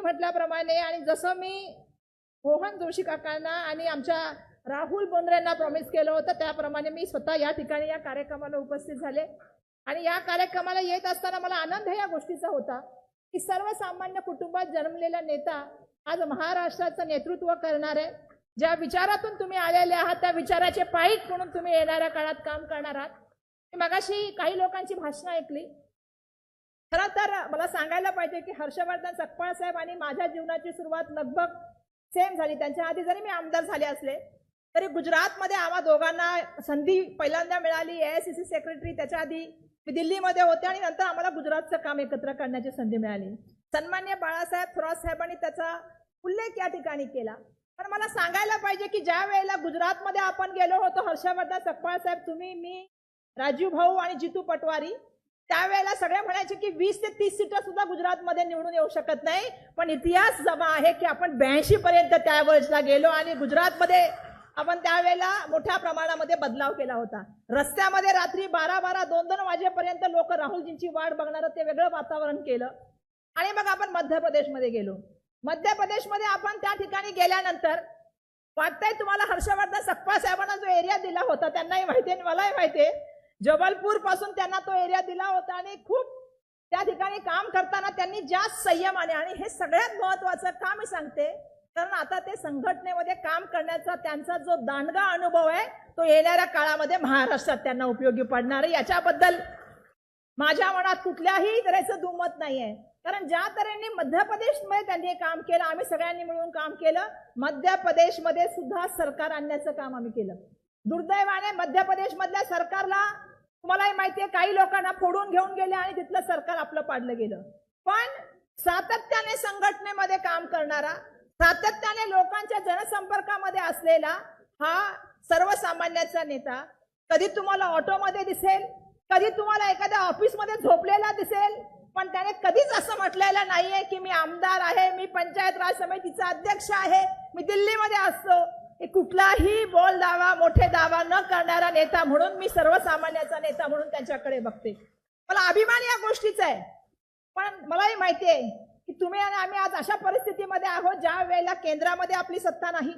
म्हटल्याप्रमाणे आणि जसं मी मोहन जोशी काकांना आणि आमच्या राहुल बोंद्रेंना प्रॉमिस केलं होतं त्याप्रमाणे मी स्वतः या ठिकाणी या कार्यक्रमाला उपस्थित झाले। आणि या कार्यक्रमाला येत असताना मला आनंद या गोष्टीचा होता की सर्वसामान्य कुटुंबात जन्मलेला नेता आज महाराष्ट्राचं नेतृत्व करणार आहे। ज्या विचारातून तुम्ही आलेले आहात त्या विचाराचे पाईक म्हणून तुम्ही येणाऱ्या काळात काम करणार आहात। मी मगाशी काही लोकांची भाषणं ऐकली। खरं तर मला सांगायला पाहिजे की हर्षवर्धन सकपाळ साहेब आणि माझ्या जीवनाची सुरुवात लगभग सेम झाली। त्यांच्या आधी जरी मी आमदार झाले असले तरी गुजरातमध्ये आम्हा दोघांना संधी पहिल्यांदा मिळाली। AICC सेक्रेटरी, त्याच्या आधी मी दिल्लीमध्ये होते आणि नंतर आम्हाला गुजरातचं काम एकत्र करण्याची संधी मिळाली। सन्मान्य बाळासाहेब थोरात साहेबांनी त्याचा उल्लेख या ठिकाणी केला। पण मला सांगायला पाहिजे की ज्या वेळेला गुजरातमध्ये आपण गेलो होतो, हर्षवर्धन सकपाळ साहेब, तुम्ही, मी, राजीव भाऊ आणि जितू पटवारी, त्यावेळेला सगळे म्हणायचे की 20 ते 30 सीटं सुद्धा गुजरातमध्ये निवडून येऊ शकत नाही। पण इतिहास जमा आहे की आपण 82 पर्यंत त्यावेळेला गेलो आणि गुजरातमध्ये आपण त्यावेळेला मोठ्या प्रमाणामध्ये बदलाव केला होता। रस्त्यामध्ये रात्री 12-12, 2-2 वाजेपर्यंत लोक राहुलजींची वाट बघणार ते वेगळं वातावरण केलं। आणि मग आपण मध्य प्रदेशमध्ये गेलो। मध्य प्रदेशमध्ये आपण त्या ठिकाणी गेल्यानंतर वाटतंय तुम्हाला हर्षवर्धन सकपाळ साहेबांना जो एरिया दिला होता त्यांनाही माहिती आहे, मलाही माहिती आहे, जबलपूर पासून त्यांना तो एरिया दिला होता आणि खूप त्या ठिकाणी काम करताना त्यांनी जास्त संयमाने, आणि हे सगळ्यात महत्त्वाचं का मी सांगते कारण आता ते संघटनेमध्ये काम करण्याचा त्यांचा जो दांडगा अनुभव आहे तो येणाऱ्या काळामध्ये महाराष्ट्रात त्यांना उपयोगी पडणार आहे। याच्याबद्दल माझ्या मनात कुठल्याही तऱ्हेचं दुमत नाहीये। कारण ज्या तऱ्हेने मध्य प्रदेशमध्ये त्यांनी काम केलं, आम्ही सगळ्यांनी मिळून काम केलं। मध्य प्रदेशमध्ये सुद्धा सरकार आणण्याचं काम आम्ही केलं। दुर्दैवाने मध्य प्रदेशमधल्या सरकारला तुम्हालाही माहिती आहे काही लोकांना फोडून घेऊन गेले आणि तिथलं सरकार आपलं पाडलं गेलं। पण सातत्याने संघटनेमध्ये काम करणारा, सातत्याने लोकांच्या जनसंपर्कामध्ये असलेला हा सर्वसामान्याचा नेता कधी तुम्हाला ऑटोमध्ये दिसेल, कधी तुम्हाला एखाद्या ऑफिसमध्ये झोपलेला दिसेल, पण त्याने कधीच असं म्हटलेलं नाहीये की मी आमदार आहे, मी पंचायत राज समितीचा अध्यक्ष आहे, मी दिल्लीमध्ये असतो। हे कुठलाही बोल दावा, मोठे दावा न करणारा नेता म्हणून मी सर्वसामान्याचा नेता म्हणून त्यांच्याकडे बघते। मला अभिमान या गोष्टीचा आहे। पण मलाही माहिती आहे की तुम्ही आणि आम्ही आज अशा परिस्थितीमध्ये आहोत ज्या वेळेला केंद्रामध्ये आपली सत्ता नाही,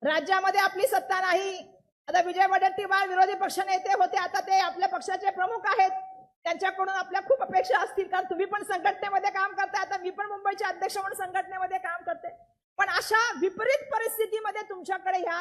राज्यामध्ये आपली सत्ता नाही। आता विजय वडेट्टीवार विरोधी पक्षनेते होते, आता ते आपल्या पक्षाचे प्रमुख आहेत। त्यांच्याकडून आपल्या खूप अपेक्षा असतील कारण तुम्ही पण संघटनेमध्ये काम करताय, आता मी पण मुंबईचे अध्यक्ष म्हणून संघटनेमध्ये काम करते। पण अशा विपरीत परिस्थितीमध्ये तुमच्याकडे ह्या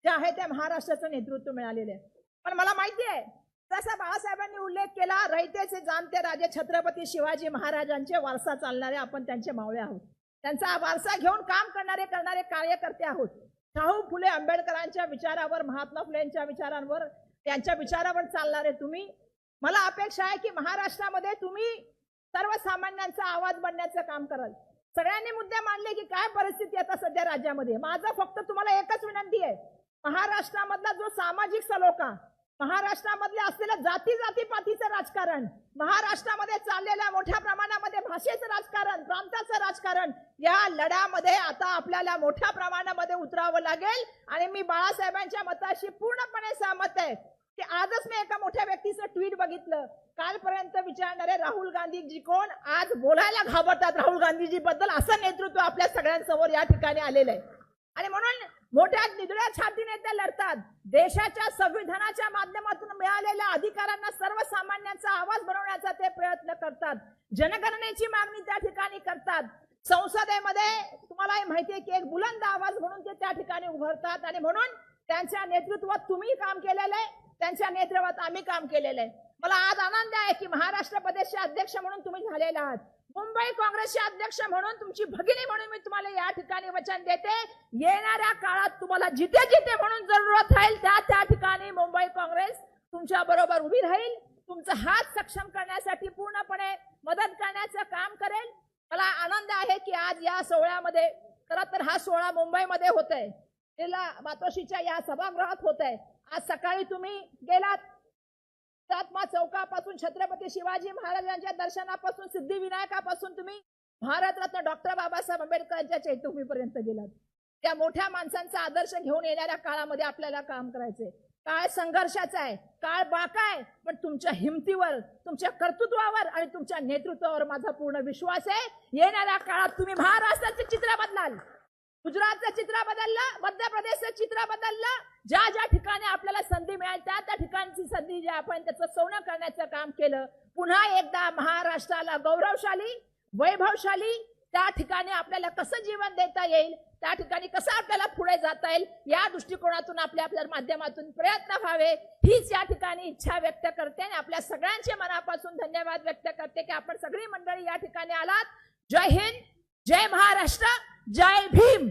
ज्या आहे त्या महाराष्ट्राचं नेतृत्व मिळालेलं आहे। पण मला माहिती आहे जसा बाळासाहेबांनी उल्लेख केला, रयतेचे जाणते राजे छत्रपती शिवाजी महाराजांचे वारसा चालणारे आपण त्यांचे मावळे आहोत। त्यांचा वारसा घेऊन काम करणारे कार्यकर्ते आहोत। शाहू फुले आंबेडकरांच्या विचारावर, महात्मा फुलेंच्या विचारांवर, त्यांच्या विचारावर चालणारे तुम्ही, मला अपेक्षा आहे की महाराष्ट्रामध्ये तुम्ही सर्वसामान्यांचा आवाज बनण्याचं काम कराल। सगळ्यांनी मुद्दे मांडले की काय परिस्थिती आता सध्या राज्यामध्ये। माझं फक्त तुम्हाला एकच विनंती आहे, महाराष्ट्रामधला जो सामाजिक सलोखा, महाराष्ट्रामधले असलेलं जातीपातीचं राजकारण, महाराष्ट्रामध्ये चाललेल्या मोठ्या प्रमाणामध्ये भाषेचं राजकारण, प्रांताचं राजकारण, या लढ्यामध्ये आता आपल्याला मोठ्या प्रमाणामध्ये उतरावं लागेल। आणि मी बाळासाहेबांच्या मताशी पूर्णपणे सहमत आहे की आजच मी एका मोठ्या व्यक्तीचं ट्विट बघितलं, कालपर्यंत विचारणारे राहुल गांधीजी कोण, आज बोलायला घाबरतात राहुल गांधीजी बद्दल, असं नेतृत्व आपल्या सगळ्यांसमोर या ठिकाणी आलेलं आहे। आणि म्हणून मोठ्या निधड्या छातीने ते लढतात। देशाच्या संविधानाच्या माध्यमातून मिळालेल्या अधिकारांना सर्वसामान्यांचा आवाज बनवण्याचा ते प्रयत्न करतात। जनगणनेची मागणी त्या ठिकाणी करतात। संसदेमध्ये तुम्हालाही माहिती आहे की एक बुलंद आवाज म्हणून ते त्या ठिकाणी उभारतात। आणि म्हणून त्यांच्या नेतृत्वात तुम्ही काम केलेलं आहे, त्यांच्या नेतृत्वात आम्ही काम केलेलं आहे। मला आज आनंद आहे की महाराष्ट्र प्रदेशचे अध्यक्ष म्हणून तुम्ही झालेला आहात, मुंबई काँग्रेसचे अध्यक्ष म्हणून, तुमची भगिनी म्हणून मी तुम्हाला या ठिकाणी वचन देते, येणाऱ्या काळात तुम्हाला जिथे जिथे म्हणून जरूरत राहील त्या ठिकाणी मुंबई काँग्रेस तुमच्या बरोबर उभी राहील, तुमचा हात सक्षम करण्यासाठी पूर्णपणे मदत करण्याचं काम करेल। मला आनंद आहे की आज या सोहळ्यामध्ये, खरं तर हा सोहळा मुंबईमध्ये होत आहे, मातोश्रीच्या या सभागृहात होत आहे। आज सकाळी तुम्ही गेलात, हुतात्मा चौकापासून छत्रपती शिवाजी महाराजांच्या दर्शनापासून सिद्धिविनायकापासून तुम्ही भारतरत्न डॉक्टर बाबासाहेब आंबेडकरांच्या चैत्यभूमीपर्यंत गेलात। त्या मोठ्या माणसांचा आदर्श घेऊन येणाऱ्या काळामध्ये आपल्याला काम करायचंय। काळ संघर्षाचा आहे, काळ बाका आहे, पण तुमच्या हिमतीवर, तुमच्या कर्तृत्वावर आणि तुमच्या नेतृत्वावर माझा पूर्ण विश्वास आहे. येणाऱ्या काळात तुम्ही महाराष्ट्राचे चित्र बदलाल, गुजरातचं चित्र बदललं, मध्य प्रदेशचं चित्र बदललं. ज्या ज्या ठिकाणी आपल्याला संधी मिळाली त्या त्या ठिकाणची संधी जी आपण त्याचं सोनं करण्याचं काम केलं. पुन्हा एकदा महाराष्ट्राला गौरवशाली, वैभवशाली, त्या ठिकाणी आपल्याला कसं जीवन देता येईल, त्या ठिकाणी कसं आपल्याला पुढे जाता येईल, या दृष्टिकोनातून आपल्या माध्यमातून प्रयत्न व्हावे, हीच या ठिकाणी इच्छा व्यक्त करते. आणि आपल्या सगळ्यांचे मनापासून धन्यवाद व्यक्त करते की आपण सगळी मंडळी या ठिकाणी आलात. जय हिंद, जय महाराष्ट्र, जय भीम.